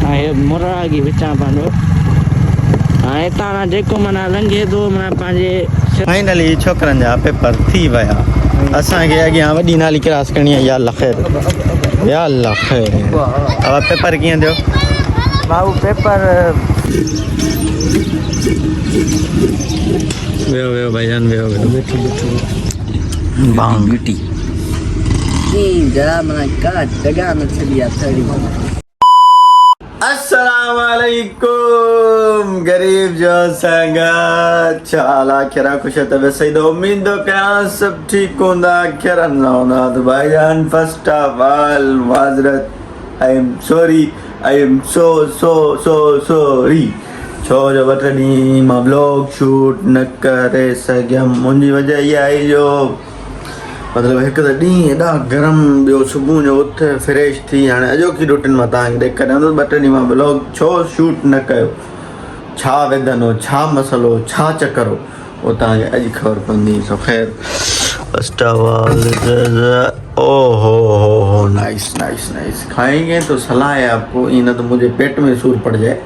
हे मुरा की विचा पांडो हाणे ताना जेको मना लंघे थो मां पंहिंजे फाइनली छोकरनि जा पेपर थी विया असांखे अॻियां वॾी नाली क्रॉस करणी आहे या अल्लाह ख़ैर या अल्लाह ख़ैर अब पेपर कीअं थियो बाबू पेपर वेहो वेहो भाईजान वेहो वेहो बेठो बांग बेटी जरा मना का जगह न छड़ी थड़ी अस्सलाम वालेकुम गरीब जो संगत चाला केरा कुछ तबे सही दो उम्मीद दो क्या सब ठीक होंदा केरा ना होना तो भाईजान फर्स्ट ऑफ ऑल माजरत आई एम सो सॉरी छो जो वठनी मां ब्लॉग शूट न करे सघियमि मुंहिंजी वजह इहा आहे जो मतिलबु हिकु त ॾींहुं एॾा गरम ॿियो सुबुह जो उथ फ्रेश थी हाणे अॼोकी रुटीन मां तव्हांखे ॾेखारियां ॿ टे ॾींहं मां ब्लॉग छो शूट न कयो छा वेदन हो छा मसलो छा चकर हो उहो तव्हांखे अॼु ख़बर पवंदी सो ख़ैर फर्स्ट ऑफ ऑल ओ हो नाइस नाइस नाइस खाएंगे तो सलाह है आपको इन तो मुझे पेट में सूर पड़ जाए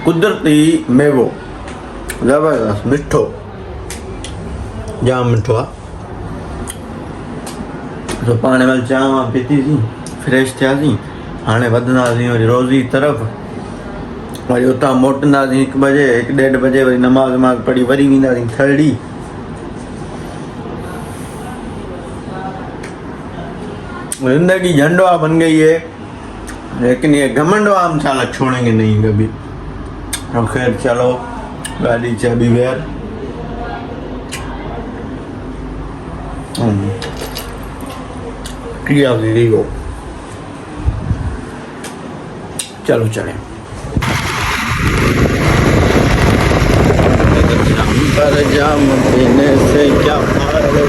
कुदरती मेवो ज़बरदस्त मिठो जाम मिठो आहे तो पाणे महिल चांहि पीतीसीं फ्रेश थियासीं हाणे वधंदासीं वरी रोज़ी तरफ़ वरी उतां मोटंदासीं 1 बजे 1-1:30 बजे वरी नमाज़ वमाज़ पढ़ी वरी वेंदासीं थर्डी जिंदगी झंडवा बन गई है लेकिन ये घमंडवा हम साला छोड़ेंगे नहीं कभी तो खैर चलो गाड़ी चाबी वेयर क्रिया वीडियो चलो चलें पर जाम पीने से क्या फायदा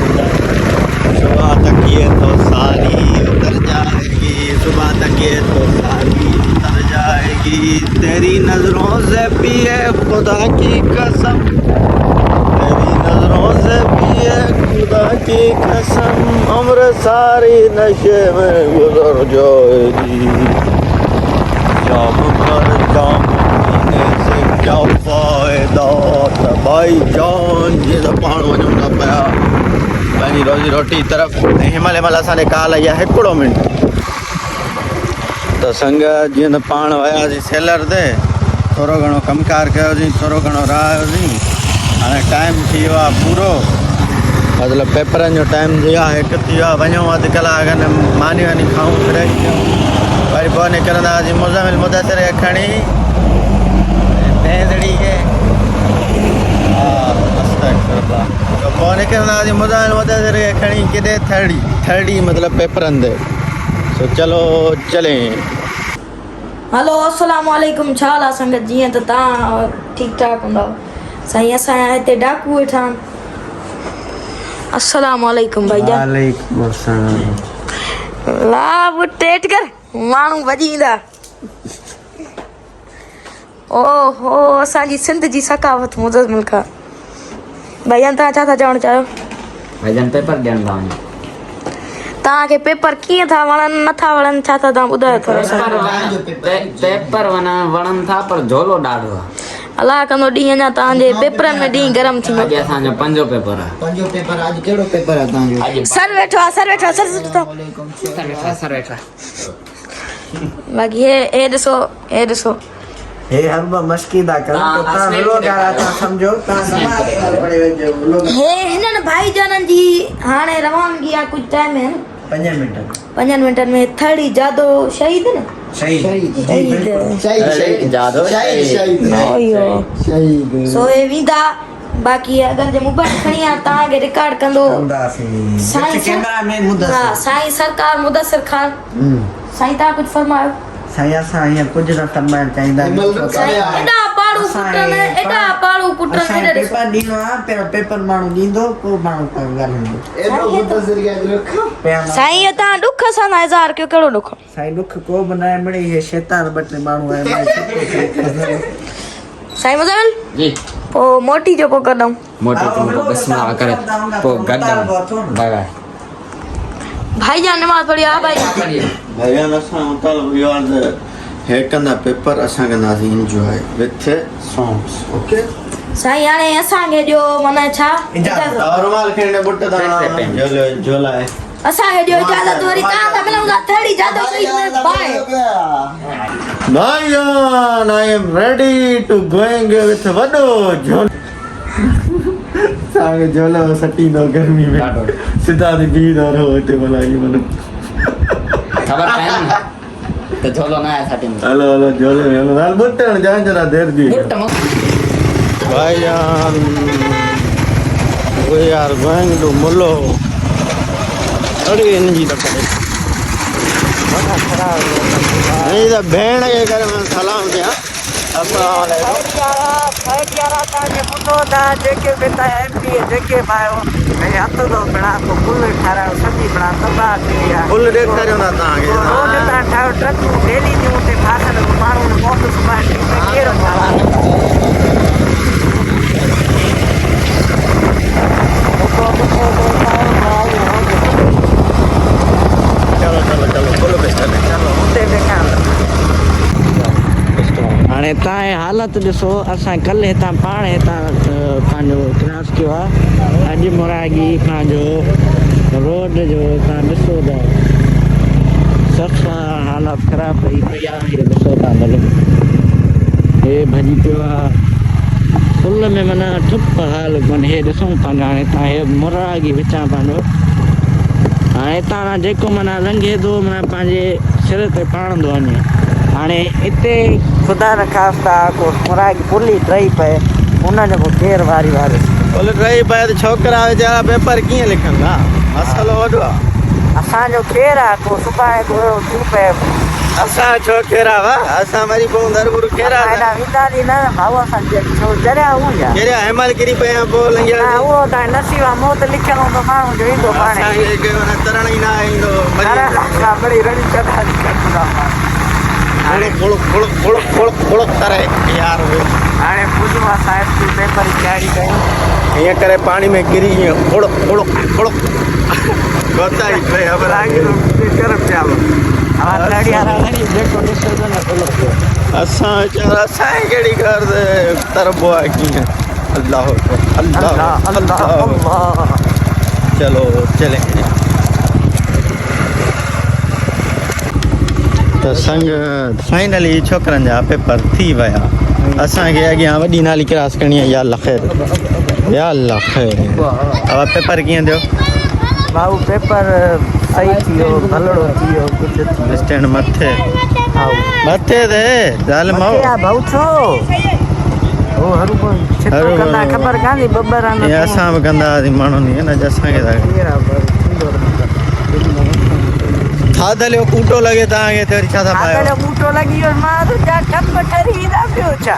सुबह तक ये तो सारी उतर जाएगी सुबह तक ये तो सारी उतर जाएगी तेरी नजरों से पिए खुदा की कसम तेरी नजरों से पिए खुदा की कसम उम्र सारी नशे में गुजर जाएगी जाम पर जाम पीने से क्या फायदा भाई जान ये तो पाण वञूं न पिया पंहिंजी रोज़ी रोटी तरफ़ हिमल हिमल असांजे कॉल आई आहे 1 मिंट त संगत जीअं त पाण वियासीं सेलर ते थोरो घणो कमकार कयोसीं थोरो घणो रहियोसीं हाणे टाइम थी वियो आहे पूरो मतिलबु पेपरनि जो टाइम थी वियो आहे 1 थी वियो आहे वञूं 1/2 कलाक खनि मानी वानी खाऊं फ्रेश थियूं वरी पोइ निकिरंदासीं मुज़मिल मुदसिर खे खणी भेंदड़ी खे पोइ निकिरंदासीं मुज़मिल मुदसिर खे खणी केॾे थर्डी मतिलबु पेपरनि ते सो चलो चलें हेलो अस्सलाम वालेकुम छा हाल आहे संगत जीअं त तव्हां ठीकु ठाक हूंदव साईं असांजा हिते डाकू वेठा आहिनि अस्सलाम वालेकुम भाईजान वालेकुम अस्सलाम ला बुटेट कर माण्हू भॼी ईंदा ओहो असांजी सिंध जी सकावत मुज़मिल खां भाईजान तव्हां छा था चवणु चाहियो भाईजान पेपर ॾियण था वञूं तव्हांखे पेपर कीअं था वणनि नथा वणनि छा था तव्हां ॿुधायो थोरो पेपर वणनि था पर झोलो ॾाढो आहे अलाह कंदो ॾींहुं अञा तव्हांजे पेपरनि में ॾींहुं गरम थींदो अॼु असांजो 5 पेपर आहे अॼु कहिड़ो पेपर आहे तव्हांजो सर वेठो आहे सर वेठो बाक़ी हे ॾिसो हे हम मस्की दा कर तो ता व्लॉग आ था समझो ता समाज पड़े वजो हे हिनन भाईजानन जी हाणे रवानगी आहे कुछ टाइम है 5 मिनटन में थड़ी जादो शहीद न शहीद जादो शहीद सो ए विदा बाकी अगर जे मोबाइल खणी आ ता के रिकॉर्ड कंदो साईं कैमरा में मुदस्सिर हां साईं सरकार मुदस्सिर खान साईं ता कुछ फरमायो साईं असां यहाँ कुछ न फरमाइण चाहींदा एॾा पाड़ू पुटन पेपर ॾींदो आहे पहिरियों पेपर माण्हू ॾींदो पोइ माण्हू साईं तव्हां ॾुख सां न इज़हार कयो कहिड़ो ॾुख साईं ॾुख को बि न आहे मिड़ई हे शैतान ॿ टे माण्हू आहिनि साईं मुज़मिल जी ओ मोटी जो को कदम मोटी तुमको बिस्मिल्लाह करे तो गड्ढा बाय भाईजान नमाज पढ़ी आ भाई भैया असां उताल यार हेकंदा पेपर असां कंदासीं एंजॉय विथ सॉन्ग्स ओके साईं हाणे असांखे जो माना छा इजाज़त और रुमाल खेने बुट दा झोला है असांखे जो इजाज़त वरी कहां था मिलूंगा थड़ी जादो सही में बाय भाईजान I am ready to going with वडो झोला सांगे झोला सटी दो गर्मी में सीधा दी बीद और होते मलाई मन खबर है ना तो झोलो ना है साटी में हेलो हेलो झोले में हेलो नाल बुट जान जरा देर दी बुट मत भाईजान we are going to Mullo अरे इनजी तक नहीं तो भेड़ के करे मैं सलाम दिया अस्सलाम वालेकुम फैटियारा ताजे पुतो दा जेके बेटा एमपी जेके बायो मैं हथ दो बना को पुल ठारा सभी बना तबा दिया फुल देख रहे ना ता आगे रोड ता ठाव ट्रक डेली न्यू ते फासन मारू ने ऑफिस में केरो ठारा चलो चलो चलो बोलो बेस्टर चलो उते बेकार हाणे तव्हांजी हालत ॾिसो असां कल्ह हितां पाण हितां पंहिंजो क्रॉस कयो आहे अॼु मुरागी पंहिंजो रोड जो तव्हां ॾिसो था सफ़ा हालत ख़राबु पई आहे हीअ ॾिसो था भले हे भॼी पियो आहे पुल में माना ठुप हाल कोन्हे हे ॾिसूं पंहिंजो हाणे तव्हां हे मुरागी विचां पंहिंजो हाणे हितां जेको माना लंघे थो माना पंहिंजे सिर ते पाणंदो वञे हाणे हिते खुदा न खास्ता को मुरागी पुली ट्रई पे उन्हनि जो केर वारी वारी बोले रही पाए तो छोकरा बेचारा पेपर कीअं लिखंदा मसलो वॾो आहे असांजो केर आहे को सुभाणे को थी पे असां छो केरा वा असां मरी पऊं दरबुर केरा एॾा विदारी न भाऊ असां छो जरिया हूं या केरा हेमल किरी पिया पोइ लंघिया हा उहो त नसीब आहे मौत लिखियलु हूंदो माण्हू जो ईंदो पाणे असांखे तरण ई न ईंदो बड़ी रड़ी चढ़ा हाणे खोड़ करे यार हाणे पुॼो आहे साहिब जी पेपर जी तयारी कयूं हीअं करे पाणी में किरी ईअं खोड़ गोताई पई ख़बर आहे कर पिया जेको ॾिसो था न असां वीचारा असांजी कहिड़ी ॻाल्हि तरबो आहे कीअं अल्लाह अल्लाह अल्लाह चलो चले त संग फाइनली छोकिरनि जा पेपर थी विया असांखे अॻियां वॾी नाली क्रास करणी आहे या अल्लाह ख़ैर या अल्लाह ख़ैर अब पेपर कीअं थियो भाऊ पेपर सही थी वियो भलड़ो थी वियो कुझु थी वियो स्टैंड मथे मथे ते ज़ाल माओ भाऊ छो ओ हरू को छितो कंदा ख़बर कान्हे बब्बर आने ये असां बि कंदा हुआसीं माण्हुनि ईअं न असांखे थाधल जो कूटो लॻे तव्हांखे त वरी छा था पायो थाधल जो कूटो लॻी वियो मां त जा ठप ठरी ईंदा पियो छा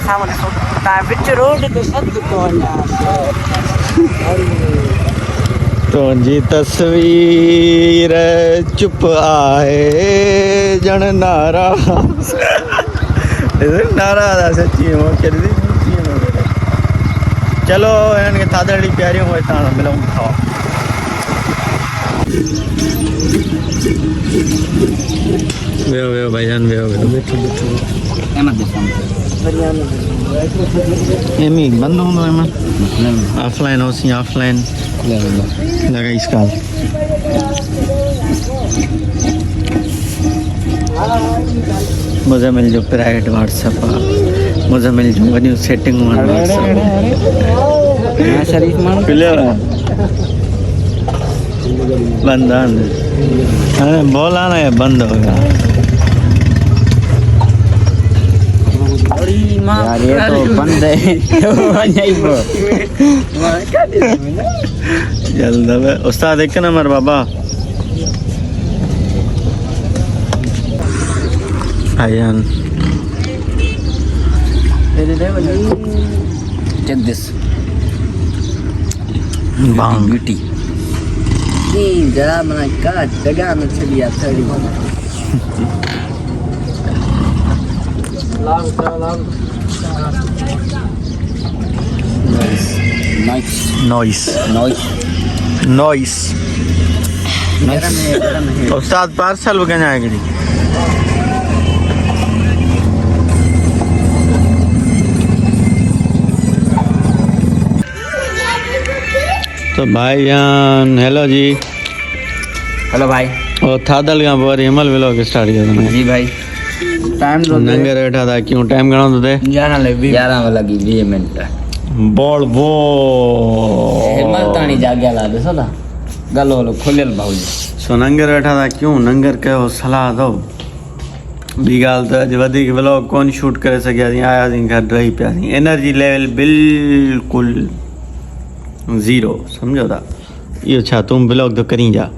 साम्हूं ॾिसो तव्हां विच रोड ते सभु थो वञा तुंहिंजी तस्वीर चुप आहे ॼण नाराज़ नाराज़ आहे सची चलो हिननि खे थाधल ॾींहुं प्यारियूं हितां मिलूं था वेहो वेहो भाईजान वेहो एमी बंद हूंदो एमन ऑफलाइन होसीं ऑफलाइन लॻाईस काल मुज़मिल जो प्राइवेट व्हाट्सएप आहे मुज़मिल जूं वॾियूं सेटिंगूं आहिनि शरीफ़ माण्हू क्लियर आहे बंद आहिनि हाणे बोला न बंद हो गया यार ये तो बंद है जल्द है उस्ताद एक नंबर बाबा आयान check this बांग beauty जरा मना का जगह न चली आ थड़ी नॉइस नॉइस उस्ताद पार्सल वगैरह आएगी जी। तो भाईजान हेलो जी। हेलो भाई। और थादल का पर हिमल व्लॉग स्टार्ट किया था जी भाई। टाइम नंगे बैठा था क्यों टाइम घणो तो थे 11 लगी 20 मिनट बोल वो हिम्मत ताणी जाग्या ला ॾिसो था गलो वलो खुलियल भाऊजी। सो नंगर बैठा था क्यों नंगर कयो सलाह दो ॿी ॻाल्हि त अॼु वधीक व्लॉग कोन शूट करे सघियासीं आयासीं घर रही पियासीं एनर्जी लेवल बिल्कुलु ज़ीरो सम्झो था इहो छा तूं व्लॉग तो करी जा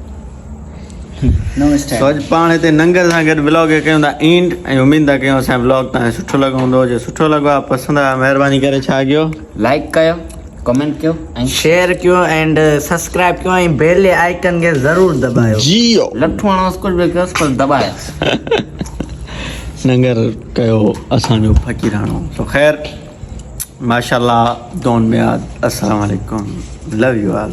सो अॼु पाण हिते नंगर सां गॾु व्लॉग कयूं था एंड ऐं उमेद था कयूं असांजो व्लॉग तव्हांखे सुठो लॻो हूंदो जे सुठो लॻो आहे पसंदि आहे महिरबानी करे छा कयो लाइक कयो कमेंट कयो ऐं शेयर कयो एंड सब्सक्राइब कयो ऐं बेल आइकन खे ज़रूर दबायो जियो लठू हणोसि कुझु बि कयोसि पर दबायोसि नंगर कयो असांजो फ़क़ीराणो सो ख़ैर माशाल्लाह दोन में अस्सलाम वालेकुम लव यू ऑल।